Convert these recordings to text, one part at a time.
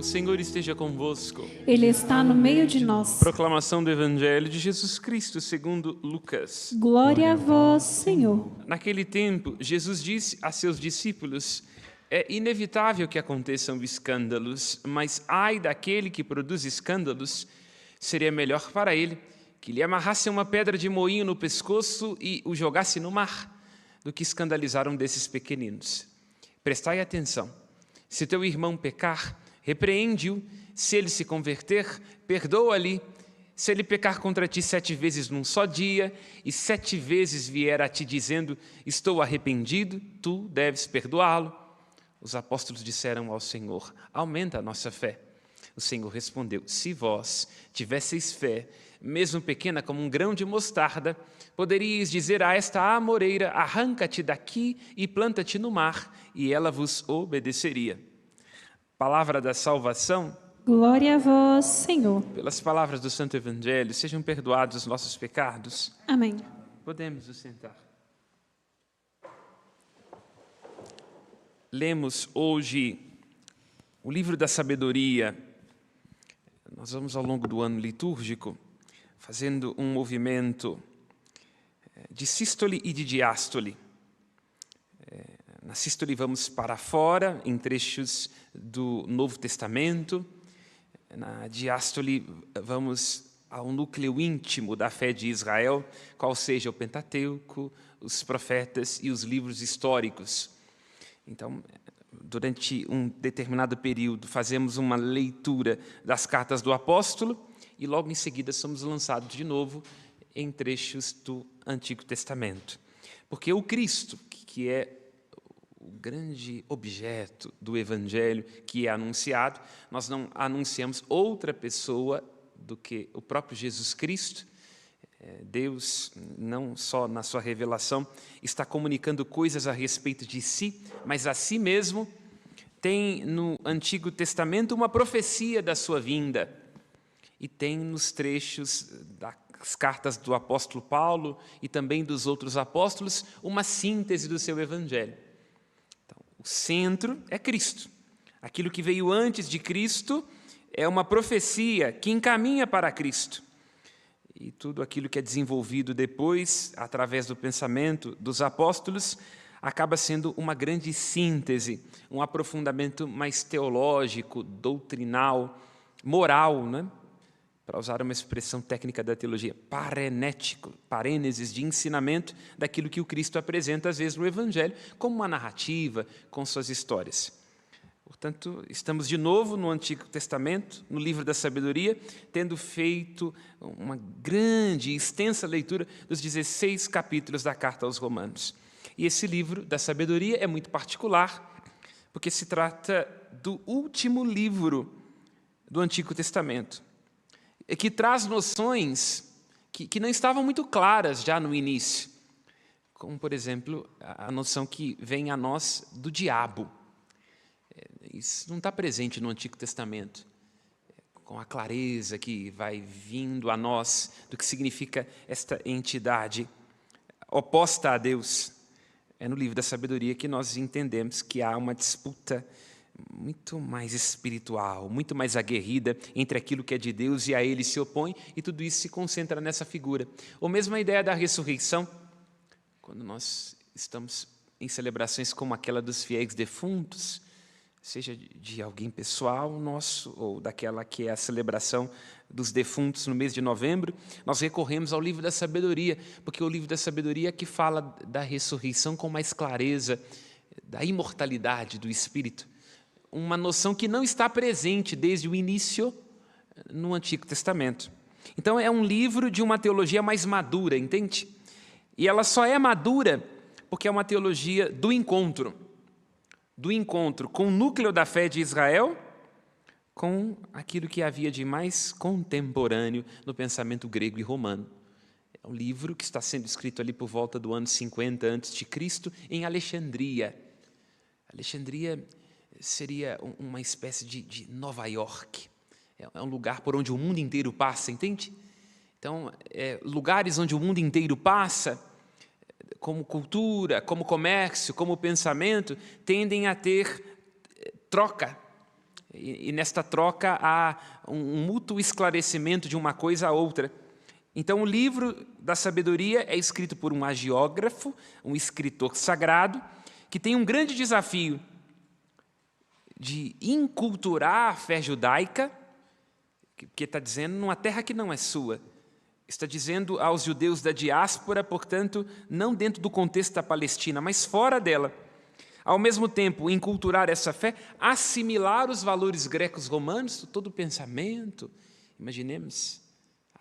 O Senhor esteja convosco. Ele está no meio de nós. Proclamação do Evangelho de Jesus Cristo segundo Lucas. Glória a vós, Senhor. Naquele tempo, Jesus disse a seus discípulos: é inevitável que aconteçam escândalos, mas ai daquele que produz escândalos, seria melhor para ele que lhe amarrasse uma pedra de moinho no pescoço e o jogasse no mar, do que escandalizar um desses pequeninos. Prestai atenção. Se teu irmão pecar, repreende-o. Se ele se converter, perdoa-lhe. Se ele pecar contra ti 7 vezes num só dia, e 7 vezes vier a ti dizendo, estou arrependido, tu deves perdoá-lo. Os apóstolos disseram ao Senhor, aumenta a nossa fé. O Senhor respondeu, se vós tivesseis fé, mesmo pequena como um grão de mostarda, poderíeis dizer a esta amoreira, arranca-te daqui e planta-te no mar, e ela vos obedeceria. Palavra da salvação. Glória a vós, Senhor. Pelas palavras do Santo Evangelho, sejam perdoados os nossos pecados. Amém. Podemos nos sentar. Lemos hoje o livro da sabedoria. Nós vamos, ao longo do ano litúrgico, fazendo um movimento de sístole e de diástole. Na sístole vamos para fora, em trechos do Novo Testamento. Na diástole vamos ao núcleo íntimo da fé de Israel, qual seja o Pentateuco, os profetas e os livros históricos. Então, durante um determinado período, fazemos uma leitura das cartas do apóstolo e logo em seguida somos lançados de novo em trechos do Antigo Testamento. Porque o Cristo, que é o grande objeto do Evangelho que é anunciado, nós não anunciamos outra pessoa do que o próprio Jesus Cristo. Deus, não só na sua revelação, está comunicando coisas a respeito de si, mas a si mesmo tem no Antigo Testamento uma profecia da sua vinda. E tem nos trechos das cartas do apóstolo Paulo e também dos outros apóstolos uma síntese do seu Evangelho. Então, o centro é Cristo. Aquilo que veio antes de Cristo é uma profecia que encaminha para Cristo. E tudo aquilo que é desenvolvido depois, através do pensamento dos apóstolos, acaba sendo uma grande síntese, um aprofundamento mais teológico, doutrinal, moral, né? Para usar uma expressão técnica da teologia, parenético, parêneses de ensinamento daquilo que o Cristo apresenta, às vezes, no Evangelho, como uma narrativa, com suas histórias. Portanto, estamos de novo no Antigo Testamento, no livro da sabedoria, tendo feito uma grande e extensa leitura dos 16 capítulos da carta aos Romanos. E esse livro da sabedoria é muito particular, porque se trata do último livro do Antigo Testamento, que traz noções que não estavam muito claras já no início, como, por exemplo, a noção que vem a nós do diabo. Isso não está presente no Antigo Testamento, com a clareza que vai vindo a nós do que significa esta entidade oposta a Deus. É no livro da sabedoria que nós entendemos que há uma disputa muito mais espiritual, muito mais aguerrida entre aquilo que é de Deus e a ele se opõe, e tudo isso se concentra nessa figura. Ou mesmo a ideia da ressurreição, quando nós estamos em celebrações como aquela dos fiéis defuntos, seja de alguém pessoal nosso, ou daquela que é a celebração dos defuntos no mês de novembro, nós recorremos ao livro da sabedoria, porque o livro da sabedoria é que fala da ressurreição com mais clareza, da imortalidade do Espírito, uma noção que não está presente desde o início no Antigo Testamento. Então é um livro de uma teologia mais madura, entende? E ela só é madura porque é uma teologia do encontro com o núcleo da fé de Israel, com aquilo que havia de mais contemporâneo no pensamento grego e romano. É um livro que está sendo escrito ali por volta do ano 50 a.C., em Alexandria. Alexandria seria uma espécie de Nova York. É um lugar por onde o mundo inteiro passa, entende? Então, lugares onde o mundo inteiro passa, como cultura, como comércio, como pensamento, tendem a ter troca E nesta troca há um mútuo esclarecimento de uma coisa à outra. Então, o livro da sabedoria é escrito por um hagiógrafo, um escritor sagrado, que tem um grande desafio de inculturar a fé judaica, que está dizendo numa terra que não é sua. Está dizendo aos judeus da diáspora, portanto, não dentro do contexto da Palestina, mas fora dela. Ao mesmo tempo, inculturar essa fé, assimilar os valores grecos romanos, todo o pensamento. Imaginemos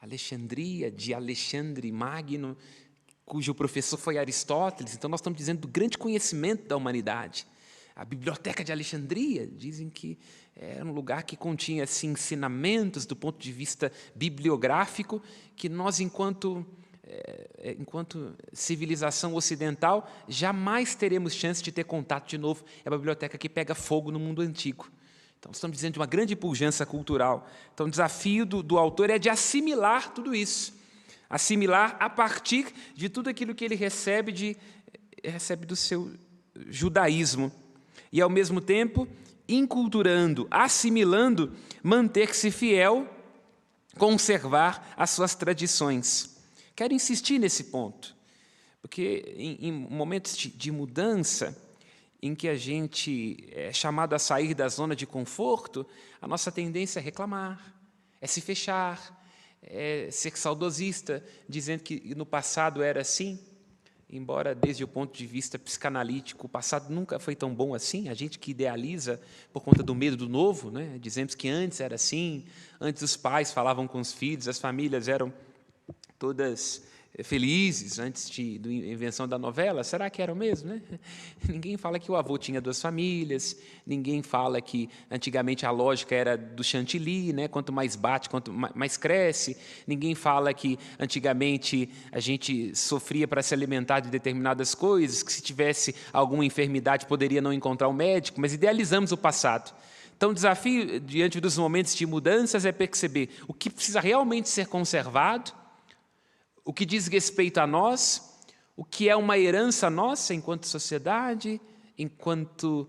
Alexandria, de Alexandre Magno, cujo professor foi Aristóteles. Então, nós estamos dizendo do grande conhecimento da humanidade. A Biblioteca de Alexandria, dizem que era um lugar que continha assim, ensinamentos do ponto de vista bibliográfico, que nós, enquanto civilização ocidental, jamais teremos chance de ter contato de novo. É uma biblioteca que pega fogo no mundo antigo. Então, estamos dizendo de uma grande pujança cultural. Então, o desafio do autor é de assimilar tudo isso. Assimilar a partir de tudo aquilo que ele recebe do seu judaísmo. E, ao mesmo tempo, inculturando, assimilando, manter-se fiel, conservar as suas tradições. Quero insistir nesse ponto, porque em momentos de mudança, em que a gente é chamado a sair da zona de conforto, a nossa tendência é reclamar, é se fechar, é ser saudosista, dizendo que no passado era assim, embora desde o ponto de vista psicanalítico o passado nunca foi tão bom assim, a gente que idealiza por conta do medo do novo, né? Dizemos que antes era assim, antes os pais falavam com os filhos, as famílias eram todas felizes antes da invenção da novela. Será que eram mesmo, né? Ninguém fala que o avô tinha 2 famílias, ninguém fala que antigamente a lógica era do chantilly, né? Quanto mais bate, quanto mais cresce. Ninguém fala que antigamente a gente sofria para se alimentar de determinadas coisas, que se tivesse alguma enfermidade poderia não encontrar um médico, mas idealizamos o passado. Então, o desafio diante dos momentos de mudanças é perceber o que precisa realmente ser conservado, o que diz respeito a nós, o que é uma herança nossa enquanto sociedade, enquanto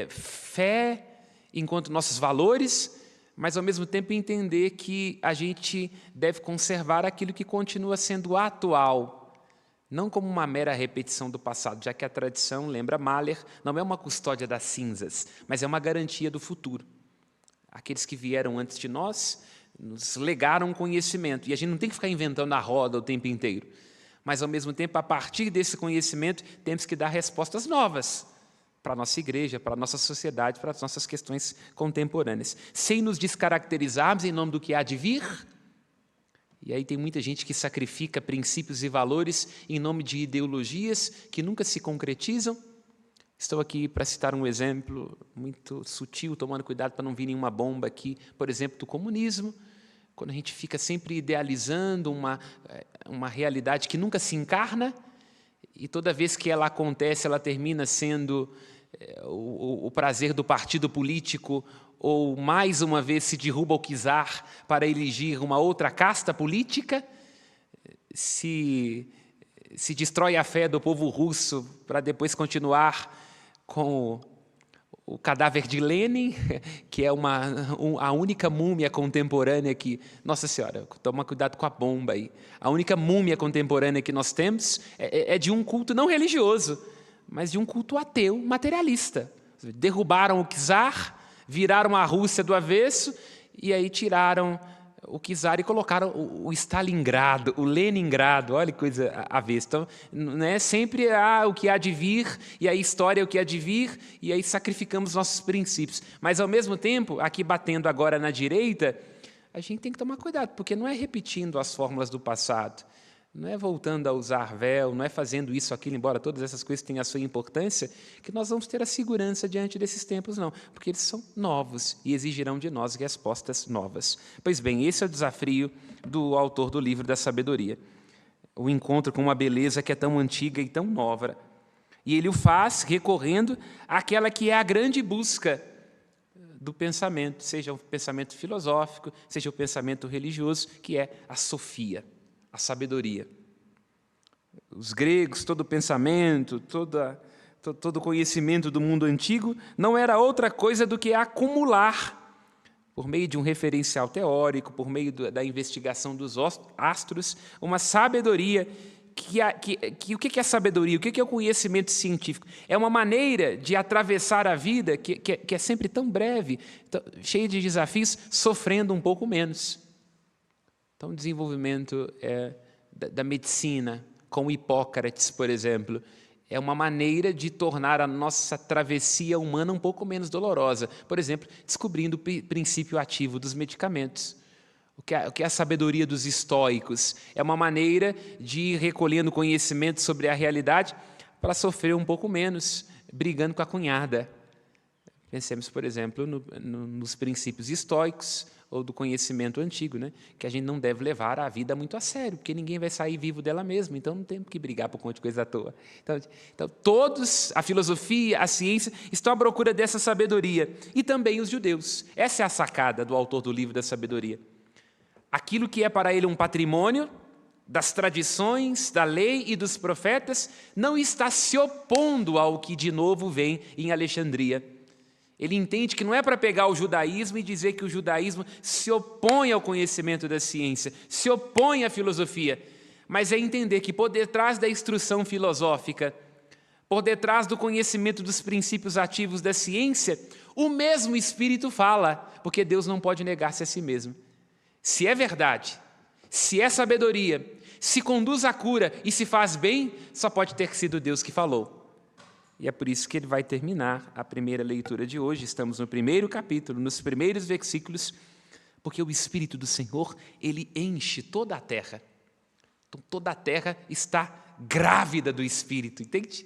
fé, enquanto nossos valores, mas, ao mesmo tempo, entender que a gente deve conservar aquilo que continua sendo atual, não como uma mera repetição do passado, já que a tradição, lembra Mahler, não é uma custódia das cinzas, mas é uma garantia do futuro. Aqueles que vieram antes de nós nos legaram conhecimento, e a gente não tem que ficar inventando a roda o tempo inteiro, mas, ao mesmo tempo, a partir desse conhecimento, temos que dar respostas novas para a nossa igreja, para a nossa sociedade, para as nossas questões contemporâneas, sem nos descaracterizarmos em nome do que há de vir. E aí tem muita gente que sacrifica princípios e valores em nome de ideologias que nunca se concretizam. Estou aqui para citar um exemplo muito sutil, tomando cuidado para não vir nenhuma bomba aqui, por exemplo, do comunismo, quando a gente fica sempre idealizando uma realidade que nunca se encarna, e toda vez que ela acontece, ela termina sendo o prazer do partido político, ou, mais uma vez, se derruba o czar para elegir uma outra casta política, se destrói a fé do povo russo para depois continuar com o cadáver de Lenin, que é a única múmia contemporânea que... Nossa Senhora, toma cuidado com a bomba aí. A única múmia contemporânea que nós temos é de um culto não religioso, mas de um culto ateu, materialista. Derrubaram o czar, viraram a Rússia do avesso, e aí tiraram o czar e colocaram o Stalingrado, o Leningrado, olha que coisa avessa. Então, né, sempre há o que há de vir, e a história é o que há de vir, e aí sacrificamos nossos princípios. Mas, ao mesmo tempo, aqui batendo agora na direita, a gente tem que tomar cuidado, porque não é repetindo as fórmulas do passado, não é voltando a usar véu, não é fazendo isso, aquilo, embora todas essas coisas tenham a sua importância, que nós vamos ter a segurança diante desses tempos, não, porque eles são novos e exigirão de nós respostas novas. Pois bem, esse é o desafio do autor do livro da sabedoria, o encontro com uma beleza que é tão antiga e tão nova. E ele o faz recorrendo àquela que é a grande busca do pensamento, seja o pensamento filosófico, seja o pensamento religioso, que é a sofia, a sabedoria. Os gregos, todo o pensamento, todo todo o conhecimento do mundo antigo não era outra coisa do que acumular, por meio de um referencial teórico, por meio da investigação dos astros, uma sabedoria. O que é sabedoria? O que é o conhecimento científico? É uma maneira de atravessar a vida que é sempre tão breve, cheia de desafios, sofrendo um pouco menos. Então, o desenvolvimento da medicina, com Hipócrates, por exemplo, é uma maneira de tornar a nossa travessia humana um pouco menos dolorosa. Por exemplo, descobrindo o princípio ativo dos medicamentos. O que é a sabedoria dos estoicos? É uma maneira de ir recolhendo conhecimento sobre a realidade para sofrer um pouco menos, brigando com a cunhada. Pensemos, por exemplo, nos princípios estoicos ou do conhecimento antigo, né? Que a gente não deve levar a vida muito a sério, porque ninguém vai sair vivo dela mesma, então não temos que brigar por conta de coisa à toa. Então, todos, a filosofia, a ciência, estão à procura dessa sabedoria, e também os judeus. Essa é a sacada do autor do livro da sabedoria. Aquilo que é para ele um patrimônio das tradições, da lei e dos profetas, não está se opondo ao que de novo vem em Alexandria. Ele entende que não é para pegar o judaísmo e dizer que o judaísmo se opõe ao conhecimento da ciência, se opõe à filosofia, mas é entender que por detrás da instrução filosófica, por detrás do conhecimento dos princípios ativos da ciência, o mesmo Espírito fala, porque Deus não pode negar-se a si mesmo. Se é verdade, se é sabedoria, se conduz à cura e se faz bem, só pode ter sido Deus que falou. E é por isso que ele vai terminar a primeira leitura de hoje. Estamos no primeiro capítulo, nos primeiros versículos, porque o Espírito do Senhor, ele enche toda a terra. Então, toda a terra está grávida do Espírito, entende?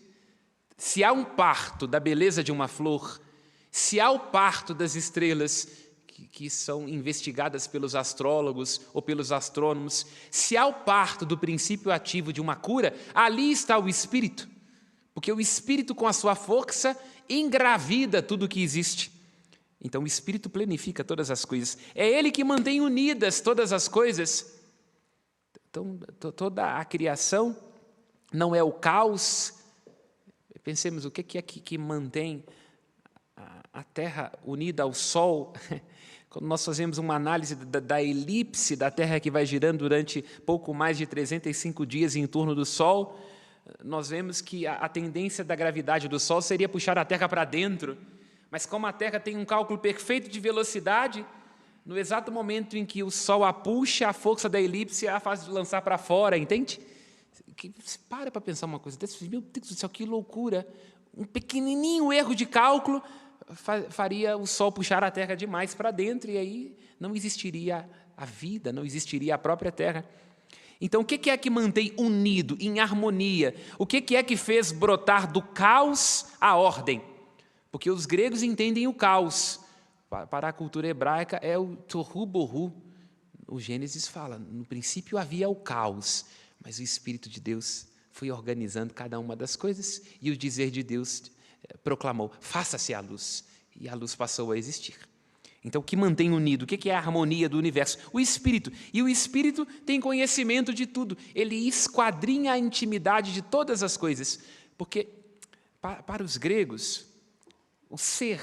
Se há um parto da beleza de uma flor, se há o parto das estrelas, que são investigadas pelos astrólogos ou pelos astrônomos, se há o parto do princípio ativo de uma cura, ali está o Espírito, porque o Espírito com a sua força engravida tudo o que existe. Então o Espírito planifica todas as coisas, é Ele que mantém unidas todas as coisas. Então toda a criação não é o caos. Pensemos, o que é que mantém a Terra unida ao Sol? Quando nós fazemos uma análise da elipse da Terra que vai girando durante pouco mais de 305 dias em torno do Sol, nós vemos que a tendência da gravidade do Sol seria puxar a Terra para dentro, mas como a Terra tem um cálculo perfeito de velocidade, no exato momento em que o Sol a puxa, a força da elipse a faz lançar para fora, entende? Para pensar uma coisa dessa, meu Deus do céu, que loucura! Um pequenininho erro de cálculo faria o Sol puxar a Terra demais para dentro, e aí não existiria a vida, não existiria a própria Terra. Então, o que é que mantém unido, em harmonia? O que é que fez brotar do caos a ordem? Porque os gregos entendem o caos. Para a cultura hebraica é o tohu bohu. O Gênesis fala, no princípio havia o caos, mas o Espírito de Deus foi organizando cada uma das coisas, e o dizer de Deus proclamou, faça-se a luz, e a luz passou a existir. Então, o que mantém unido? O que é a harmonia do universo? O Espírito. E o Espírito tem conhecimento de tudo. Ele esquadrinha a intimidade de todas as coisas. Porque, para os gregos, o ser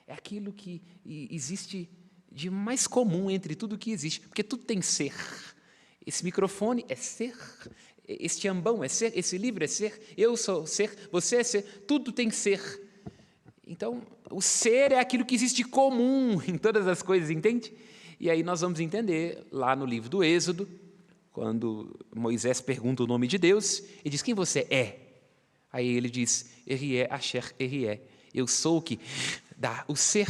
é aquilo que existe de mais comum entre tudo que existe. Porque tudo tem ser. Esse microfone é ser. Este ambão é ser. Esse livro é ser. Eu sou ser. Você é ser. Tudo tem ser. Então, o ser é aquilo que existe de comum em todas as coisas, entende? E aí nós vamos entender, lá no livro do Êxodo, quando Moisés pergunta o nome de Deus, e diz, quem você é? Aí ele diz, Erié, Asher, Erié. Eu sou o que dá o ser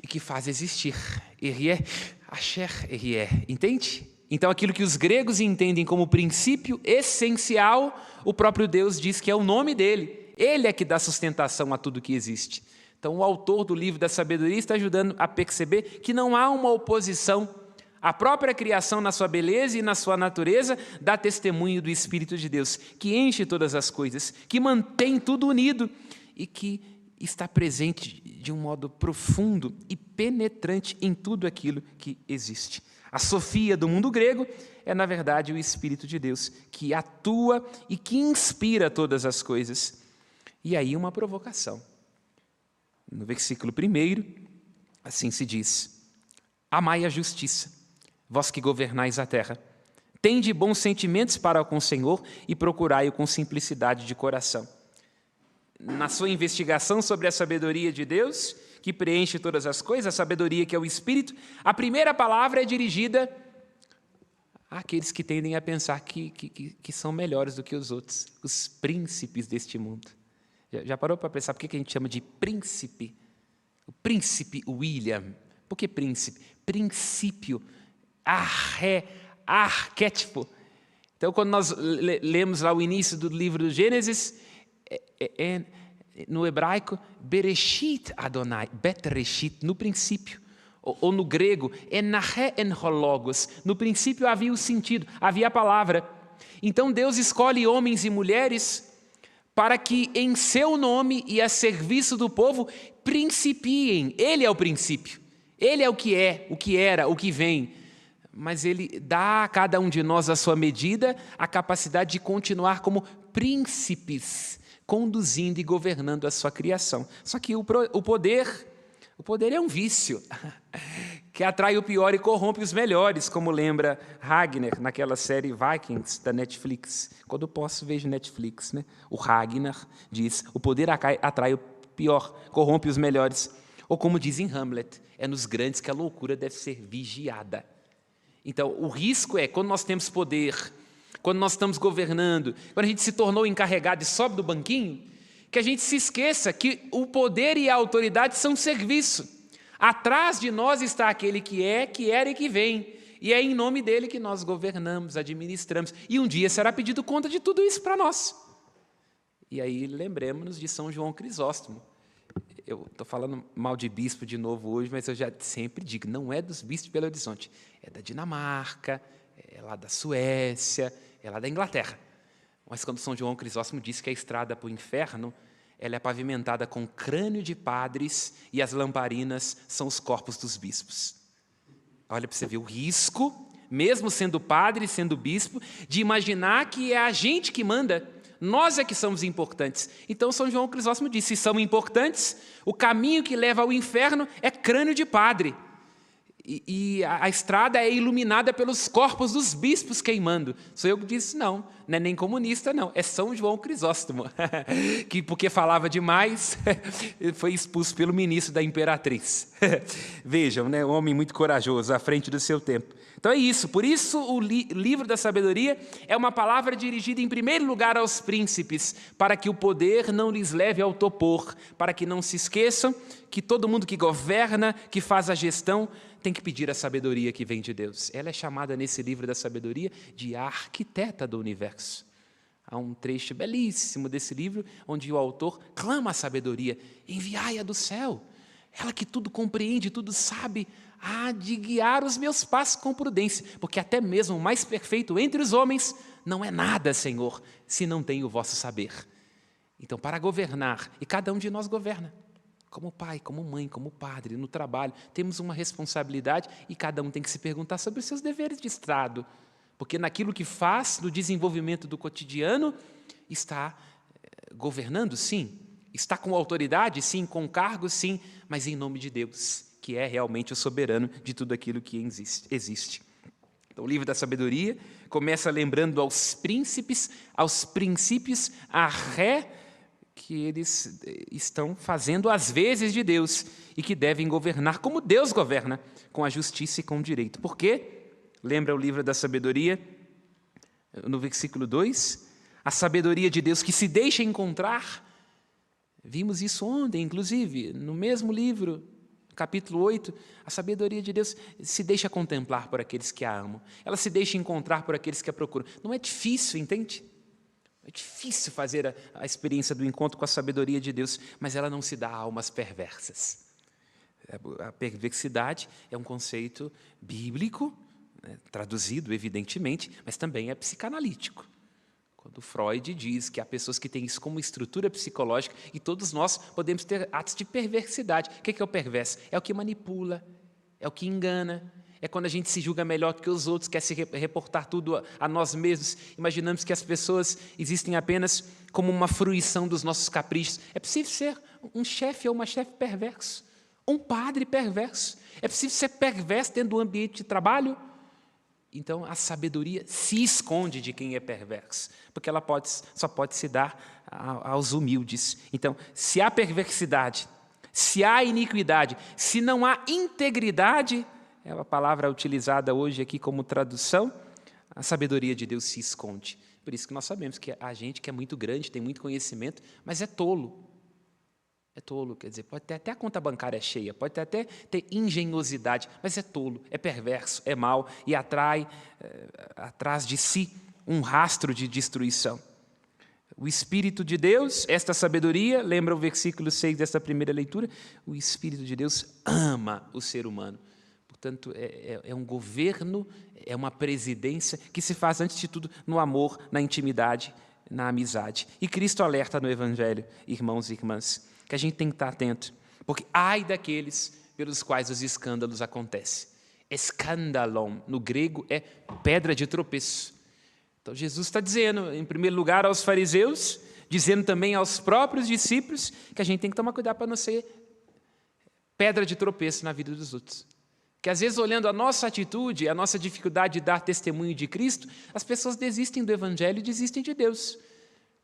e que faz existir. Erié, Asher, Erié. Entende? Então, aquilo que os gregos entendem como princípio essencial, o próprio Deus diz que é o nome dele. Ele é que dá sustentação a tudo que existe. Então, o autor do livro da sabedoria está ajudando a perceber que não há uma oposição. A própria criação, na sua beleza e na sua natureza, dá testemunho do Espírito de Deus, que enche todas as coisas, que mantém tudo unido e que está presente de um modo profundo e penetrante em tudo aquilo que existe. A Sofia do mundo grego é, na verdade, o Espírito de Deus, que atua e que inspira todas as coisas. E aí uma provocação. No versículo 1, assim se diz: amai a justiça, vós que governais a terra. Tende bons sentimentos para com o Senhor e procurai-o com simplicidade de coração. Na sua investigação sobre a sabedoria de Deus, que preenche todas as coisas, a sabedoria que é o Espírito, a primeira palavra é dirigida àqueles que tendem a pensar que são melhores do que os outros, os príncipes deste mundo. Já parou para pensar por que a gente chama de príncipe? O príncipe William. Por que príncipe? Princípio, arquétipo. Então, quando nós lemos lá o início do livro do Gênesis, no hebraico, Bereshit Adonai, Betreshit, no princípio. Ou no grego, Enahe Enhologos, no princípio havia o sentido, havia a palavra. Então Deus escolhe homens e mulheres para que em seu nome e a serviço do povo principiem. Ele é o princípio, ele é o que era, o que vem. Mas ele dá a cada um de nós a sua medida, a capacidade de continuar como príncipes, conduzindo e governando a sua criação. Só que o poder é um vício que atrai o pior e corrompe os melhores, como lembra Ragnar naquela série Vikings da Netflix. Quando eu posso, vejo Netflix, né? O Ragnar diz: o poder atrai o pior, corrompe os melhores. Ou como diz em Hamlet, é nos grandes que a loucura deve ser vigiada. Então, o risco é, quando nós temos poder, quando nós estamos governando, quando a gente se tornou encarregado e sobe do banquinho, que a gente se esqueça que o poder e a autoridade são serviço. Atrás de nós está aquele que é, que era e que vem. E é em nome dele que nós governamos, administramos. E um dia será pedido conta de tudo isso para nós. E aí lembremos-nos de São João Crisóstomo. Eu estou falando mal de bispo de novo hoje, mas eu já sempre digo, não é dos bispos de Belo Horizonte, é da Dinamarca, é lá da Suécia, é lá da Inglaterra. Mas quando São João Crisóstomo disse que a estrada para o inferno, ela é pavimentada com crânio de padres e as lamparinas são os corpos dos bispos. Olha para você ver o risco, mesmo sendo padre, sendo bispo, de imaginar que é a gente que manda. Nós é que somos importantes. Então, São João Crisóstomo disse, se são importantes, o caminho que leva ao inferno é crânio de padre. E a estrada é iluminada pelos corpos dos bispos queimando. Sou eu que disse, não é nem comunista, não. É São João Crisóstomo, que porque falava demais, foi expulso pelo ministro da imperatriz. Vejam, né, um homem muito corajoso, à frente do seu tempo. Então é isso, por isso o livro da sabedoria é uma palavra dirigida em primeiro lugar aos príncipes, para que o poder não lhes leve ao topor, para que não se esqueçam que todo mundo que governa, que faz a gestão, tem que pedir a sabedoria que vem de Deus. Ela é chamada nesse livro da sabedoria de a arquiteta do universo. Há um trecho belíssimo desse livro, onde o autor clama a sabedoria, enviai-a do céu, ela que tudo compreende, tudo sabe, há de guiar os meus passos com prudência, porque até mesmo o mais perfeito entre os homens não é nada, Senhor, se não tem o vosso saber. Então, para governar, e cada um de nós governa, como pai, como mãe, como padre, no trabalho, temos uma responsabilidade e cada um tem que se perguntar sobre os seus deveres de Estado, porque naquilo que faz, no desenvolvimento do cotidiano, está governando, sim, está com autoridade, sim, com cargo, sim, mas em nome de Deus, que é realmente o soberano de tudo aquilo que existe. Então, o livro da sabedoria começa lembrando aos príncipes, aos princípios, a ré que eles estão fazendo às vezes de Deus e que devem governar como Deus governa, com a justiça e com o direito. Por quê? Lembra o livro da sabedoria, no versículo 2? A sabedoria de Deus que se deixa encontrar. Vimos isso ontem, inclusive, no mesmo livro, capítulo 8, a sabedoria de Deus se deixa contemplar por aqueles que a amam. Ela se deixa encontrar por aqueles que a procuram. Não é difícil, entende? É difícil fazer a experiência do encontro com a sabedoria de Deus, mas ela não se dá a almas perversas. A perversidade é um conceito bíblico, né, traduzido, evidentemente, mas também é psicanalítico. Quando Freud diz que há pessoas que têm isso como estrutura psicológica e todos nós podemos ter atos de perversidade. O que é o perverso? É o que manipula, é o que engana, é quando a gente se julga melhor do que os outros, quer se reportar tudo a nós mesmos. Imaginamos que as pessoas existem apenas como uma fruição dos nossos caprichos. É possível ser um chefe ou uma chefe perverso, um padre perverso. É possível ser perverso dentro do ambiente de trabalho. Então, a sabedoria se esconde de quem é perverso, porque ela só pode se dar aos humildes. Então, se há perversidade, se há iniquidade, se não há integridade, é a palavra utilizada hoje aqui como tradução, a sabedoria de Deus se esconde. Por isso que nós sabemos que a gente que é muito grande, tem muito conhecimento, mas é tolo. É tolo, quer dizer, pode ter até a conta bancária cheia, pode até ter engenhosidade, mas é tolo, é perverso, é mau e atrai atrás de si um rastro de destruição. O Espírito de Deus, esta sabedoria, lembra o versículo 6 desta primeira leitura? O Espírito de Deus ama o ser humano. Portanto, é um governo, é uma presidência que se faz, antes de tudo, no amor, na intimidade, na amizade. E Cristo alerta no Evangelho, irmãos e irmãs, que a gente tem que estar atento, porque ai daqueles pelos quais os escândalos acontecem. Escandalon, no grego, é pedra de tropeço. Então, Jesus está dizendo, em primeiro lugar, aos fariseus, dizendo também aos próprios discípulos, que a gente tem que tomar cuidado para não ser pedra de tropeço na vida dos outros. Que às vezes, olhando a nossa atitude, a nossa dificuldade de dar testemunho de Cristo, as pessoas desistem do Evangelho e desistem de Deus.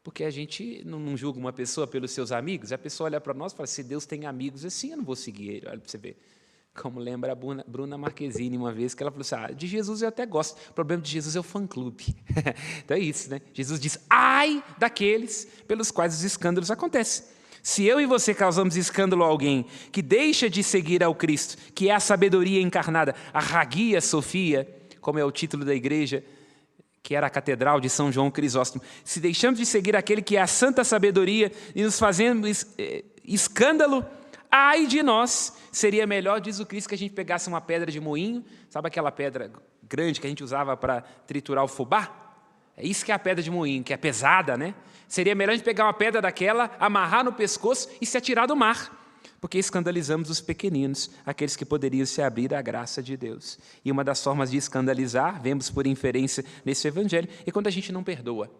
Porque a gente não julga uma pessoa pelos seus amigos, a pessoa olha para nós e fala, se Deus tem amigos assim, eu não vou seguir ele. Olha para você ver. Como lembra a Bruna Marquezine uma vez, que ela falou assim, de Jesus eu até gosto, o problema de Jesus é o fã-clube. Então é isso, né? Jesus diz, ai daqueles pelos quais os escândalos acontecem. Se eu e você causamos escândalo a alguém que deixa de seguir ao Cristo, que é a sabedoria encarnada, a Hagia Sophia, como é o título da igreja, que era a Catedral de São João Crisóstomo, se deixamos de seguir aquele que é a santa sabedoria e nos fazemos escândalo, ai de nós, seria melhor, diz o Cristo, que a gente pegasse uma pedra de moinho, sabe aquela pedra grande que a gente usava para triturar o fubá? É isso que é a pedra de moinho, que é pesada, né? Seria melhor a gente pegar uma pedra daquela, amarrar no pescoço e se atirar do mar, porque escandalizamos os pequeninos, aqueles que poderiam se abrir à graça de Deus. E uma das formas de escandalizar, vemos por inferência nesse Evangelho, é quando a gente não perdoa.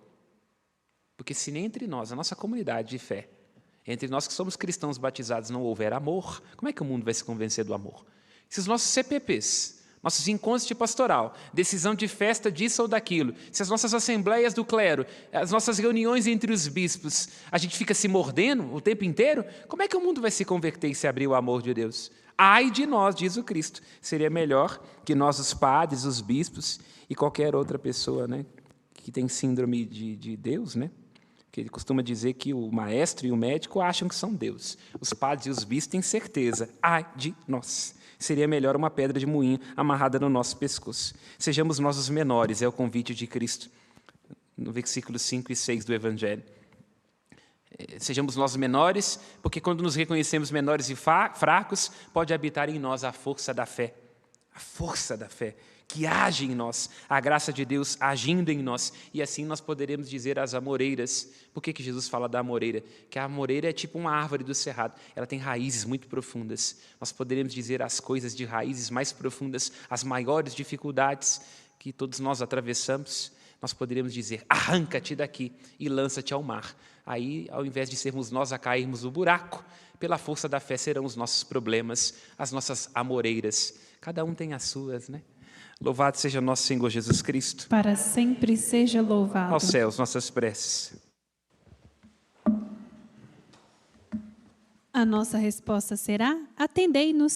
Porque se nem entre nós, a nossa comunidade de fé, entre nós que somos cristãos batizados, não houver amor, como é que o mundo vai se convencer do amor? Se os nossos CPPs, nossos encontros de pastoral, decisão de festa disso ou daquilo, se as nossas assembleias do clero, as nossas reuniões entre os bispos, a gente fica se mordendo o tempo inteiro, como é que o mundo vai se converter e se abrir ao amor de Deus? Ai de nós, diz o Cristo, seria melhor que nós, os padres, os bispos e qualquer outra pessoa, né, que tem síndrome de Deus, né? Que ele costuma dizer que o maestro e o médico acham que são Deus. Os padres e os bispos têm certeza. Ai de nós. Seria melhor uma pedra de moinho amarrada no nosso pescoço. Sejamos nós os menores, é o convite de Cristo, no versículos 5 e 6 do Evangelho. Sejamos nós menores, porque quando nos reconhecemos menores e fracos, pode habitar em nós a força da fé. A força da fé que age em nós, a graça de Deus agindo em nós, e assim nós poderemos dizer às amoreiras. Por que Jesus fala da amoreira? Que a amoreira é tipo uma árvore do cerrado, ela tem raízes muito profundas. Nós poderemos dizer as coisas de raízes mais profundas, as maiores dificuldades que todos nós atravessamos, nós poderíamos dizer, arranca-te daqui e lança-te ao mar. Aí, ao invés de sermos nós a cairmos no buraco, pela força da fé serão os nossos problemas, as nossas amoreiras. Cada um tem as suas, né? Louvado seja nosso Senhor Jesus Cristo. Para sempre seja louvado. Aos céus, nossas preces. A nossa resposta será: atendei-nos,